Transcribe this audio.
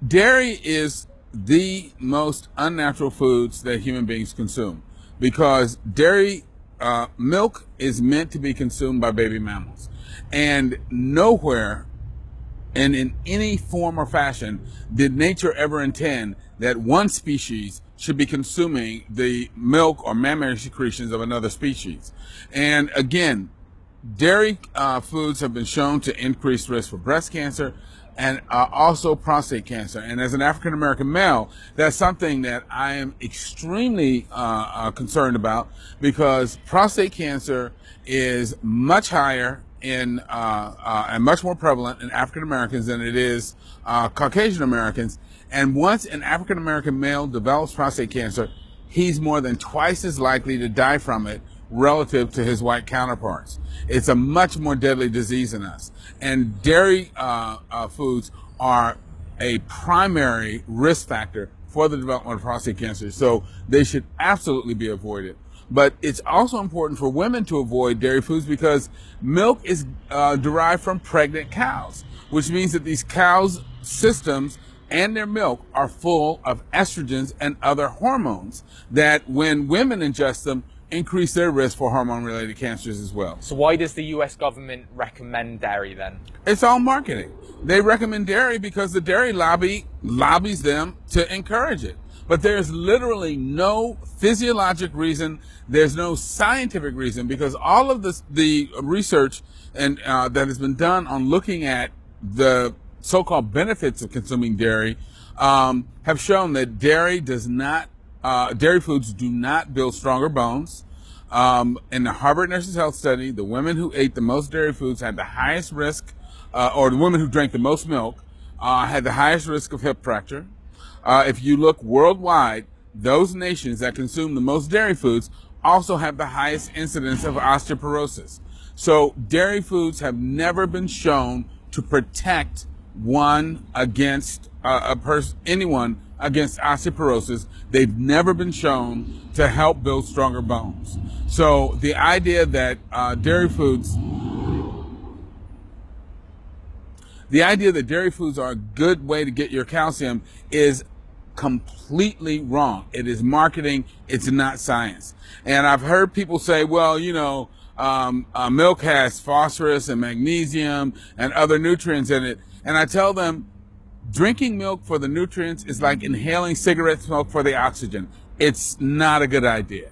Dairy is the most unnatural foods that human beings consume because dairy milk is meant to be consumed by baby mammals. And nowhere and in any form or fashion did nature ever intend that one species should be consuming the milk or mammary secretions of another species. And again, dairy foods have been shown to increase risk for breast cancer and also prostate cancer. And as an African American male, that's something that I am extremely concerned about, because prostate cancer is much higher in and much more prevalent in African Americans than it is Caucasian Americans. And once an African American male develops prostate cancer, he's more than twice as likely to die from it relative to his white counterparts. It's a much more deadly disease in us. And dairy foods are a primary risk factor for the development of prostate cancer, so they should absolutely be avoided. But it's also important for women to avoid dairy foods because milk is derived from pregnant cows, which means that these cows' systems and their milk are full of estrogens and other hormones that, when women ingest them, increase their risk for hormone-related cancers as well. So why does the US government recommend dairy then? It's all marketing. They recommend dairy because the dairy lobby lobbies them to encourage it. But there's literally no physiologic reason, there's no scientific reason, because all of the research and that has been done on looking at the so-called benefits of consuming dairy have shown that dairy foods do not build stronger bones. In the Harvard Nurses Health Study, the women who ate the most dairy foods had the highest risk, or the women who drank the most milk had the highest risk of hip fracture. If you look worldwide, those nations that consume the most dairy foods also have the highest incidence of osteoporosis. So dairy foods have never been shown to protect one against anyone against osteoporosis. They've never been shown to help build stronger bones. So the idea that dairy foods are a good way to get your calcium is completely wrong. It is marketing. It's not science. And I've heard people say, well, you know, milk has phosphorus and magnesium and other nutrients in it. And I tell them, drinking milk for the nutrients is like inhaling cigarette smoke for the oxygen. It's not a good idea.